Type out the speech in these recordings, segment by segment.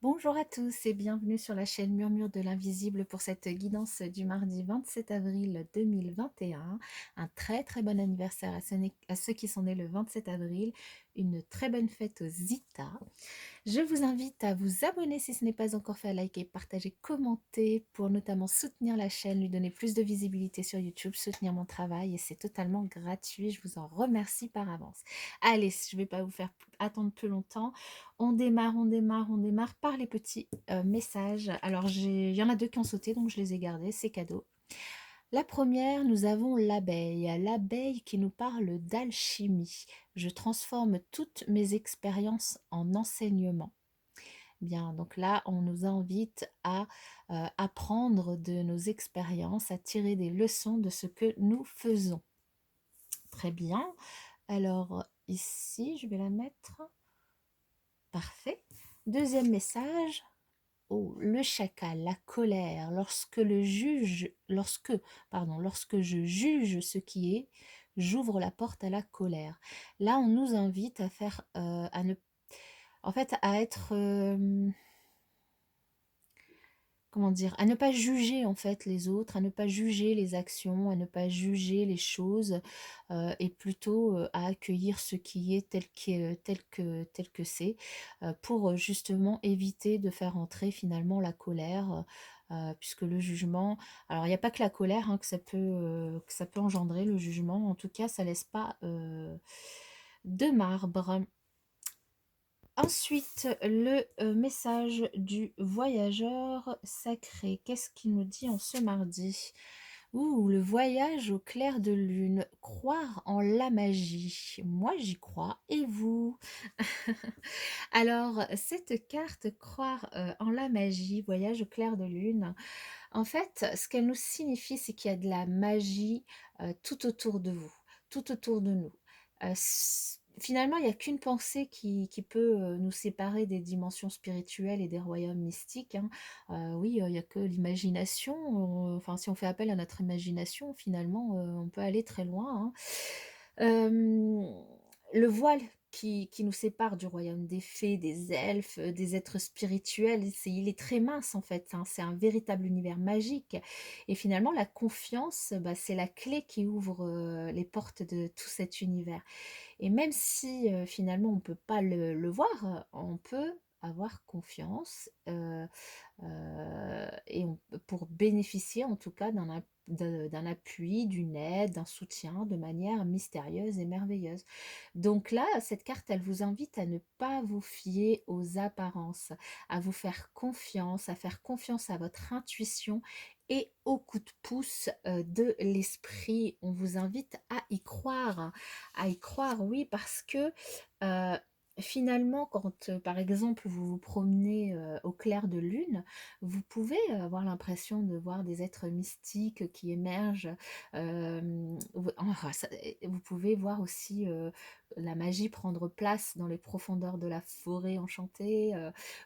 Bonjour à tous et bienvenue sur la chaîne Murmure de l'Invisible pour cette guidance du mardi 27 avril 2021. Un très très bon anniversaire à ceux qui sont nés le 27 avril. Une très bonne fête aux Zita. Je vous invite à vous abonner si ce n'est pas encore fait, à liker, partager, commenter pour notamment soutenir la chaîne, lui donner plus de visibilité sur YouTube, soutenir mon travail et c'est totalement gratuit. Je vous en remercie par avance. Allez, je ne vais pas vous faire attendre plus longtemps. On démarre par les petits messages. Alors, il y en a deux qui ont sauté, donc je les ai gardés, c'est cadeau. La première, nous avons l'abeille qui nous parle d'alchimie. Je transforme toutes mes expériences en enseignement. Bien, donc là, on nous invite à apprendre de nos expériences, à tirer des leçons de ce que nous faisons. Très bien. Alors, ici, je vais la mettre. Parfait. Deuxième message. Oh, le chacal, la colère, lorsque je juge ce qui est, j'ouvre la porte à la colère. Là, on nous invite à faire, en fait, à être, comment dire, à ne pas juger en fait les autres, à ne pas juger les actions, à ne pas juger les choses, et plutôt à accueillir ce qui est tel que c'est, pour justement éviter de faire entrer finalement la colère, puisque le jugement, alors il n'y a pas que la colère hein, que ça peut engendrer le jugement, en tout cas ça laisse pas de marbre. Ensuite, le message du voyageur sacré. Qu'est-ce qu'il nous dit en ce mardi? Ouh, le voyage au clair de lune. Croire en la magie. Moi, j'y crois. Et vous? Alors, cette carte, croire en la magie, voyage au clair de lune, en fait, ce qu'elle nous signifie, c'est qu'il y a de la magie tout autour de vous, tout autour de nous. Finalement, il n'y a qu'une pensée qui peut nous séparer des dimensions spirituelles et des royaumes mystiques, hein. Oui, il n'y a que l'imagination. Enfin, si on fait appel à notre imagination, finalement, on peut aller très loin, hein. Le voile qui nous sépare du royaume des fées, des elfes, des êtres spirituels, il est très mince en fait, hein, c'est un véritable univers magique. Et finalement, la confiance, bah, c'est la clé qui ouvre les portes de tout cet univers. Et même si finalement on ne peut pas le voir, on peut avoir confiance pour bénéficier en tout cas d'un appui, d'une aide, d'un soutien de manière mystérieuse et merveilleuse. Donc là, cette carte, elle vous invite à ne pas vous fier aux apparences, à vous faire confiance à votre intuition et au coup de pouce de l'esprit. On vous invite à y croire, oui, parce que euh, finalement, quand par exemple vous vous promenez au clair de lune, vous pouvez avoir l'impression de voir des êtres mystiques qui émergent. Vous pouvez voir aussi la magie prendre place dans les profondeurs de la forêt enchantée.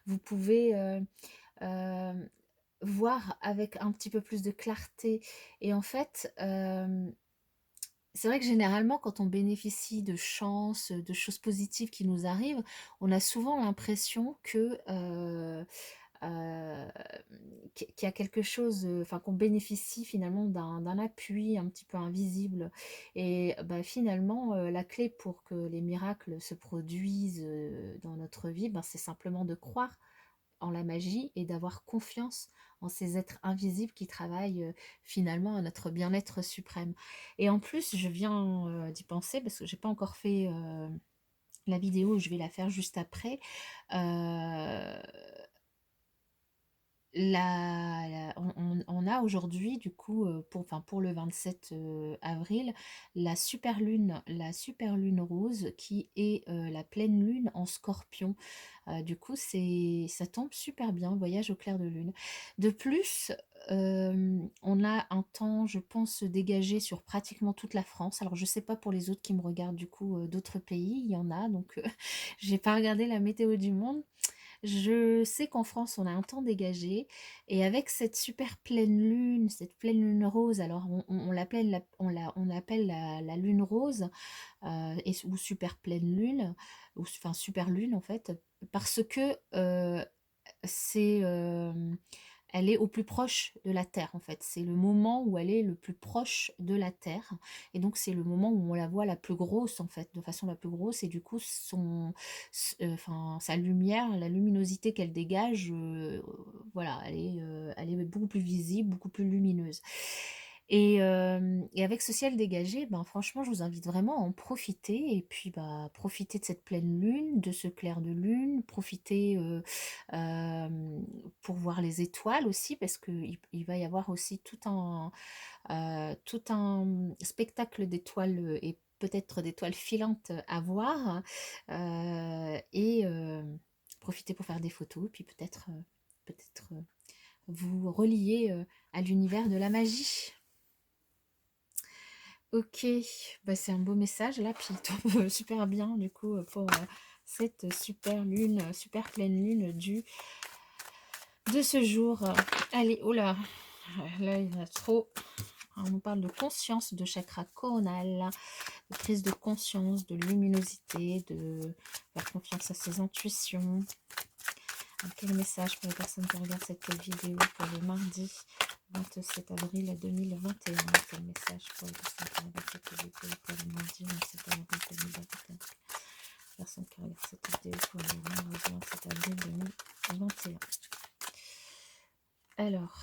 Vous pouvez voir avec un petit peu plus de clarté. Et en fait, c'est vrai que généralement, quand on bénéficie de chance, de choses positives qui nous arrivent, on a souvent l'impression que euh, qu'il y a quelque chose, enfin qu'on bénéficie finalement d'un appui un petit peu invisible. Et bah, finalement, la clé pour que les miracles se produisent dans notre vie, ben, c'est simplement de croire en la magie et d'avoir confiance en ces êtres invisibles qui travaillent finalement à notre bien-être suprême. Et en plus, je viens d'y penser parce que j'ai pas encore fait la vidéo, je vais la faire juste après. Euh, on a aujourd'hui, du coup, pour le 27 avril, la super lune rose qui est la pleine lune en scorpion. Du coup, ça tombe super bien, voyage au clair de lune. De plus, on a un temps, je pense, dégagé sur pratiquement toute la France. Alors, je ne sais pas pour les autres qui me regardent, du coup, d'autres pays, il y en a, donc j'ai pas regardé la météo du monde. Je sais qu'en France, on a un temps dégagé et avec cette super pleine lune, cette pleine lune rose, alors on l'appelle on l'appelle la lune rose ou super pleine lune, ou enfin super lune en fait, parce que c'est elle est au plus proche de la Terre en fait. C'est le moment où elle est le plus proche de la Terre. Et donc c'est le moment où on la voit la plus grosse en fait, de façon la plus grosse. Et du coup, enfin, sa lumière, la luminosité qu'elle dégage, voilà, elle est beaucoup plus visible, beaucoup plus lumineuse. Et avec ce ciel dégagé, ben, franchement, je vous invite vraiment à en profiter. Et puis, bah, profiter de cette pleine lune, de ce clair de lune, profiter pour voir les étoiles aussi, parce qu'il va y avoir aussi tout un spectacle d'étoiles et peut-être d'étoiles filantes à voir. Et profiter pour faire des photos, puis peut-être vous relier à l'univers de la magie. Ok, bah, c'est un beau message là, puis il tombe super bien du coup pour cette super lune, super pleine lune de ce jour. Allez, oh là, là il y en a trop. On nous parle de conscience, de chakra coronal, de prise de conscience, de luminosité, de faire confiance à ses intuitions. Quel message pour les personnes qui regardent cette vidéo pour le mardi 27 avril 2021? Quel message pour les personnes qui regardent cette vidéo pour le mardi 27 avril 2021? Personnes qui regardent cette vidéo pour le mardi 27 avril 2021. Alors,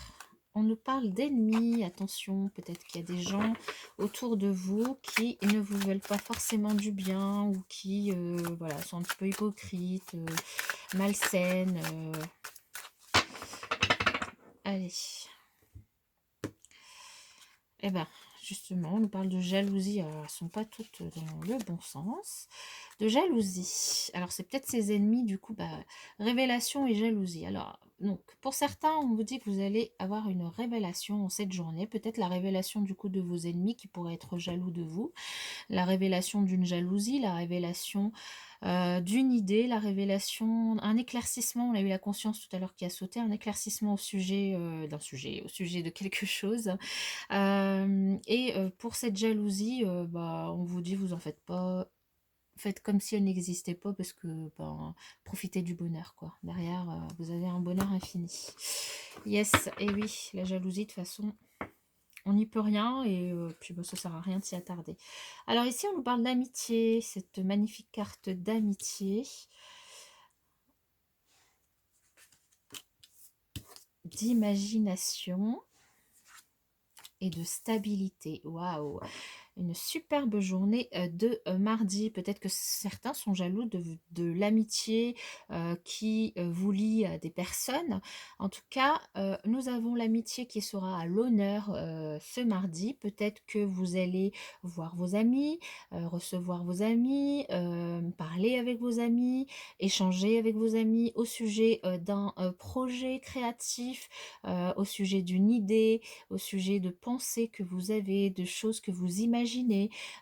on nous parle d'ennemis. Attention, peut-être qu'il y a des gens autour de vous qui ne vous veulent pas forcément du bien ou qui voilà, sont un petit peu hypocrites, malsaines. Allez. Eh bien, justement, on nous parle de jalousie. Alors, elles ne sont pas toutes dans le bon sens. De jalousie. Alors, c'est peut-être ses ennemis, du coup, bah, révélation et jalousie. Alors, donc, pour certains, on vous dit que vous allez avoir une révélation en cette journée. Peut-être la révélation, du coup, de vos ennemis qui pourraient être jaloux de vous. La révélation d'une jalousie, la révélation d'une idée, la révélation, un éclaircissement, on a eu la conscience tout à l'heure qui a sauté, un éclaircissement au sujet d'un sujet, au sujet de quelque chose. Pour cette jalousie, bah, on vous dit, vous en faites pas, faites comme si elle n'existait pas parce que ben, profitez du bonheur, quoi. Derrière, vous avez un bonheur infini. Yes, et oui, la jalousie, de toute façon, on n'y peut rien et puis bah, ça sert à rien de s'y attarder. Alors ici, on nous parle d'amitié, cette magnifique carte d'amitié. D'imagination et de stabilité. Waouh! Une superbe journée de mardi. Peut-être que certains sont jaloux de l'amitié qui vous lie à des personnes. En tout cas, nous avons l'amitié qui sera à l'honneur ce mardi. Peut-être que vous allez voir vos amis, recevoir vos amis, parler avec vos amis, échanger avec vos amis au sujet d'un projet créatif, au sujet d'une idée, au sujet de pensées que vous avez, de choses que vous imaginez,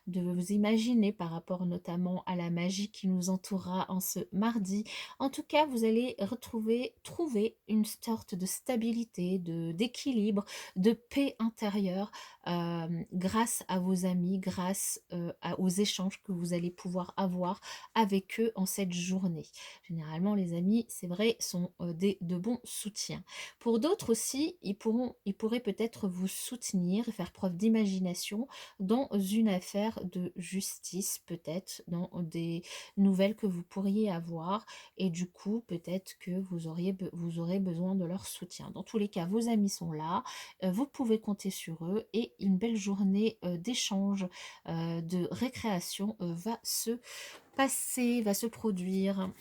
de vous imaginer par rapport notamment à la magie qui nous entourera en ce mardi. En tout cas, vous allez trouver une sorte de stabilité, d'équilibre, de paix intérieure grâce à vos amis, grâce aux échanges que vous allez pouvoir avoir avec eux en cette journée. Généralement, les amis, c'est vrai, sont de bons soutiens. Pour d'autres aussi, ils pourraient peut-être vous soutenir, faire preuve d'imagination dans une affaire de justice, peut-être dans des nouvelles que vous pourriez avoir, et du coup, peut-être que vous aurez besoin de leur soutien. Dans tous les cas, vos amis sont là, vous pouvez compter sur eux, et une belle journée d'échange, de récréation va se passer, va se produire.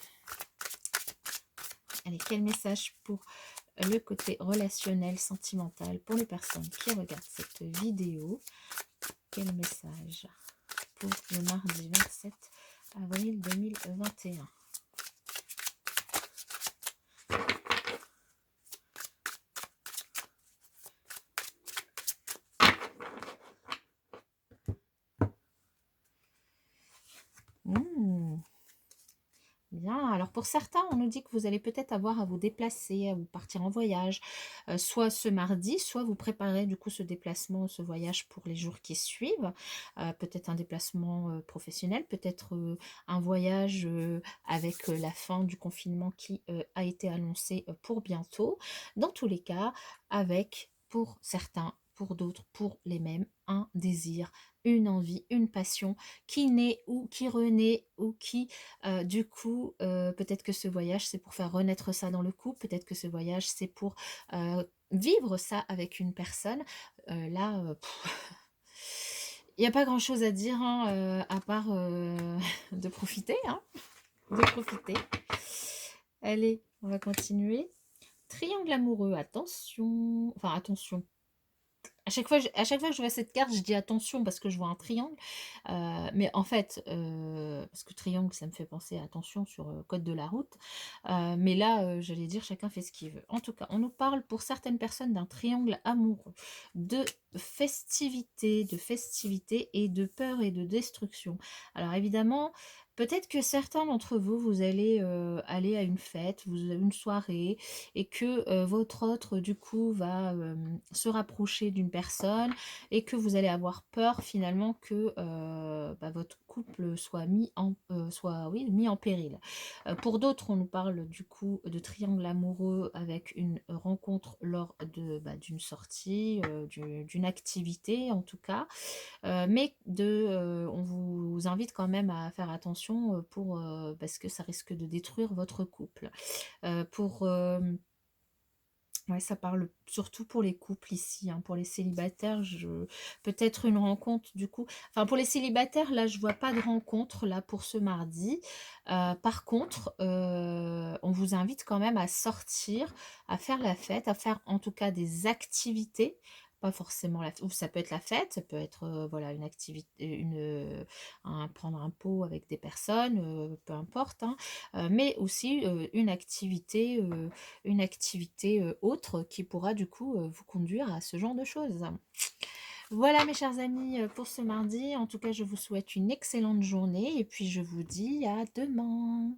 Allez, quel message pour le côté relationnel, sentimental pour les personnes qui regardent cette vidéo? Quel message pour le mardi 27 avril 2021? Bien, alors pour certains, on nous dit que vous allez peut-être avoir à vous déplacer, à vous partir en voyage, soit ce mardi, soit vous préparez du coup ce déplacement, ce voyage pour les jours qui suivent. Peut-être un déplacement professionnel, peut-être un voyage avec la fin du confinement qui a été annoncé pour bientôt. Dans tous les cas, avec pour certains, pour d'autres, pour les mêmes, un désir, une envie, une passion qui naît ou qui renaît ou qui, du coup, peut-être que ce voyage, c'est pour faire renaître ça dans le couple, peut-être que ce voyage, c'est pour vivre ça avec une personne. Là, il y a pas grand-chose à dire, hein, à part de profiter, hein, de profiter. Allez, on va continuer. Triangle amoureux, attention. Enfin, attention. À chaque fois que je vois cette carte, je dis attention parce que je vois un triangle. Mais en fait, parce que triangle, ça me fait penser à attention sur code de la route. Mais là, j'allais dire chacun fait ce qu'il veut. En tout cas, on nous parle pour certaines personnes d'un triangle amoureux, de festivité et de peur et de destruction. Alors évidemment, peut-être que certains d'entre vous, vous allez aller à une fête, vous avez une soirée, et que votre autre, du coup, va se rapprocher d'une personne et que vous allez avoir peur finalement que bah, votre couple soit oui, mis en péril. Pour d'autres, on nous parle du coup de triangle amoureux avec une rencontre lors d'une sortie, d'une activité en tout cas, mais on vous invite quand même à faire attention parce que ça risque de détruire votre couple. Pour Ouais, ça parle surtout pour les couples ici, hein. Pour les célibataires, peut-être une rencontre du coup. Enfin, pour les célibataires, là, je vois pas de rencontre là pour ce mardi. Par contre, on vous invite quand même à sortir, à faire la fête, à faire en tout cas des activités. Pas forcément ou ça peut être la fête, ça peut être voilà une activité, prendre un pot avec des personnes, peu importe, hein. Mais aussi une activité autre qui pourra du coup vous conduire à ce genre de choses. Voilà mes chers amis pour ce mardi. En tout cas, je vous souhaite une excellente journée et puis je vous dis à demain.